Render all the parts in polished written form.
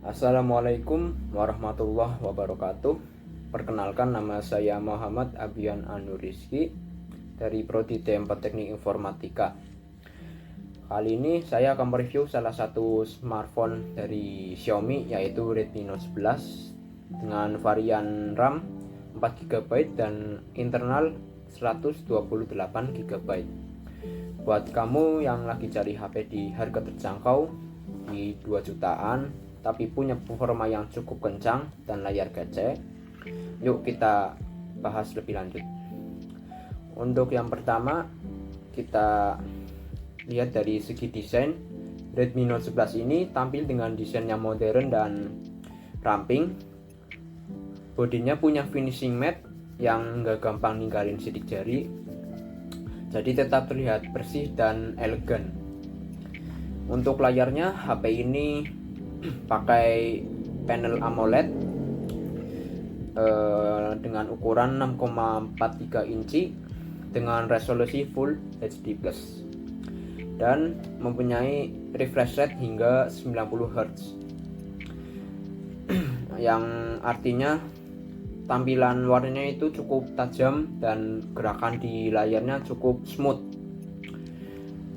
Assalamualaikum warahmatullahi wabarakatuh. Perkenalkan, nama saya Muhammad Abian Anuriski dari Prodi D4 Teknik Informatika. Kali ini saya akan mereview salah satu smartphone dari Xiaomi, yaitu Redmi Note 11 dengan varian RAM 4 GB dan internal 128 GB. Buat kamu yang lagi cari HP di harga terjangkau di 2 jutaan tapi punya performa yang cukup kencang dan layar kece, yuk kita bahas lebih lanjut. Untuk yang pertama, kita lihat dari segi desain. Redmi Note 11 ini tampil dengan desain yang modern dan ramping. Bodinya punya finishing matte yang nggak gampang ninggalin sidik jari, jadi tetap terlihat bersih dan elegan. Untuk layarnya, HP ini pakai panel AMOLED dengan ukuran 6,43 inci dengan resolusi Full HD Plus dan mempunyai refresh rate hingga 90 Hz, yang artinya tampilan warnanya itu cukup tajam dan gerakan di layarnya cukup smooth.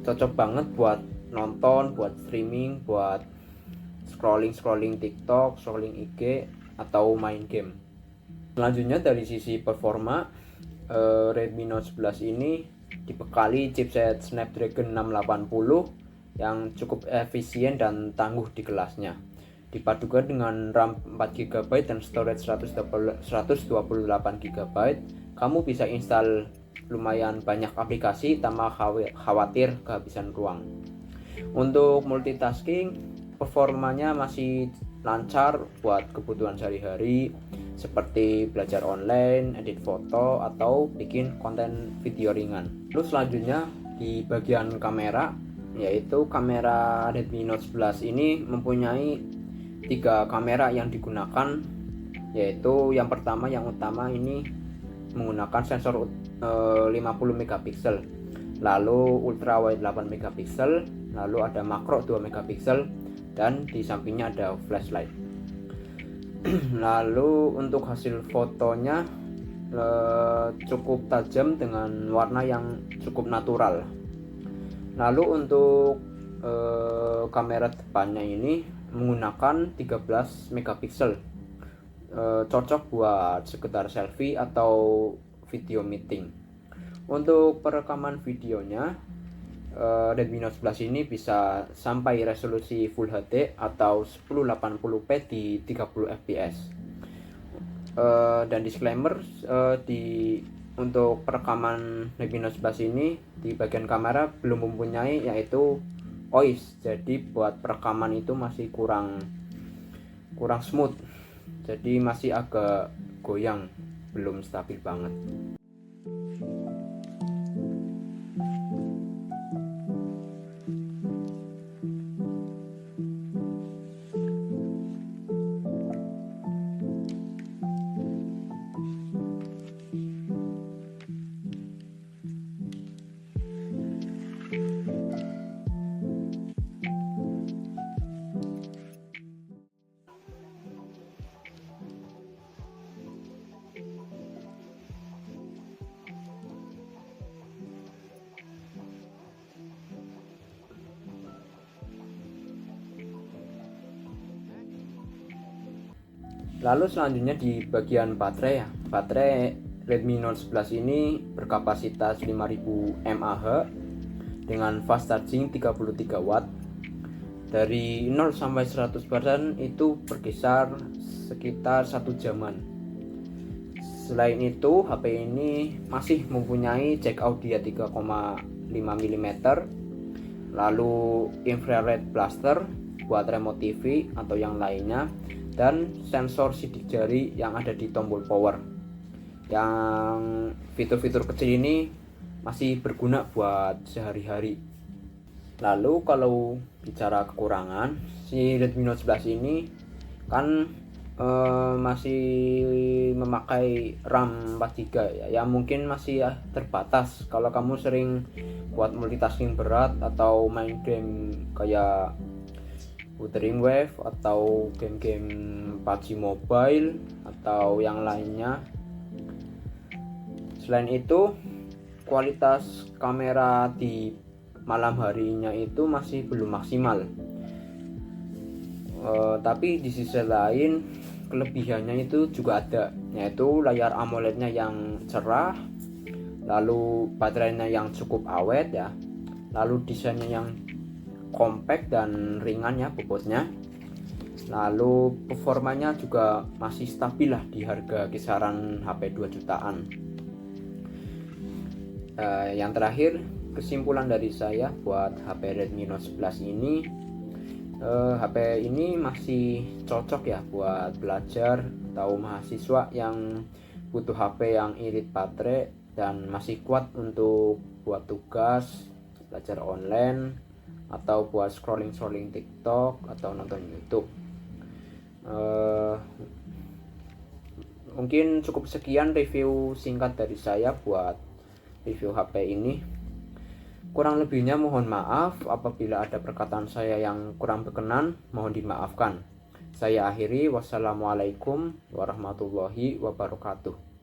Cocok banget buat nonton, buat streaming, buat scrolling TikTok, scrolling IG, atau main game. Selanjutnya dari sisi performa, Redmi Note 11 ini dibekali chipset Snapdragon 680 yang cukup efisien dan tangguh di kelasnya. Dipadukan dengan RAM 4 GB dan storage 128 GB, kamu bisa install lumayan banyak aplikasi tanpa khawatir kehabisan ruang. Untuk multitasking, performanya masih lancar buat kebutuhan sehari-hari seperti belajar online, edit foto, atau bikin konten video ringan. Terus selanjutnya di bagian kamera, yaitu kamera Redmi Note 11 ini mempunyai 3 kamera yang digunakan, yaitu yang pertama, yang utama ini menggunakan sensor 50 megapiksel, lalu ultra wide 8 megapiksel, lalu ada makro 2 megapiksel, dan di sampingnya ada flashlight. Lalu untuk hasil fotonya cukup tajam dengan warna yang cukup natural. Lalu untuk kamera depannya ini menggunakan 13 megapiksel, cocok buat sekedar selfie atau video meeting. Untuk perekaman videonya, Redmi Note 11 ini bisa sampai resolusi Full HD atau 1080p di 30 fps. Dan disclaimer, untuk perekaman Redmi Note 11 ini di bagian kamera belum mempunyai yaitu OIS, jadi buat perekaman itu masih kurang smooth, jadi masih agak goyang, belum stabil banget. Lalu selanjutnya di bagian baterai ya. Baterai Redmi Note 11 ini berkapasitas 5000 mAh dengan fast charging 33 watt. Dari 0 sampai 100% itu berkisar sekitar 1 jaman. Selain itu, HP ini masih mempunyai jack audio 3,5 mm, lalu infrared blaster buat remote TV atau yang lainnya, dan sensor sidik jari yang ada di tombol power. Yang fitur-fitur kecil ini masih berguna buat sehari-hari. Lalu kalau bicara kekurangan, si Redmi Note 11 ini kan masih memakai RAM 4GB ya, yang mungkin masih terbatas kalau kamu sering buat multitasking berat atau main game kayak Wuthering Wave atau game-game PUBG Mobile atau yang lainnya. Selain itu, kualitas kamera di malam harinya itu masih belum maksimal. Tapi di sisi lain kelebihannya itu juga ada, yaitu layar AMOLED-nya yang cerah, lalu baterainya yang cukup awet ya, lalu desainnya yang compact dan ringan ya bobotnya, lalu performanya juga masih stabil lah di harga kisaran HP 2 jutaan. Yang terakhir, kesimpulan dari saya buat HP Redmi Note 11 ini, HP ini masih cocok ya buat belajar atau mahasiswa yang butuh HP yang irit baterai dan masih kuat untuk buat tugas, belajar online, atau buat scrolling TikTok atau nonton YouTube. Mungkin cukup sekian review singkat dari saya buat review HP ini. Kurang lebihnya mohon maaf apabila ada perkataan saya yang kurang berkenan, mohon dimaafkan. Saya akhiri, wassalamualaikum warahmatullahi wabarakatuh.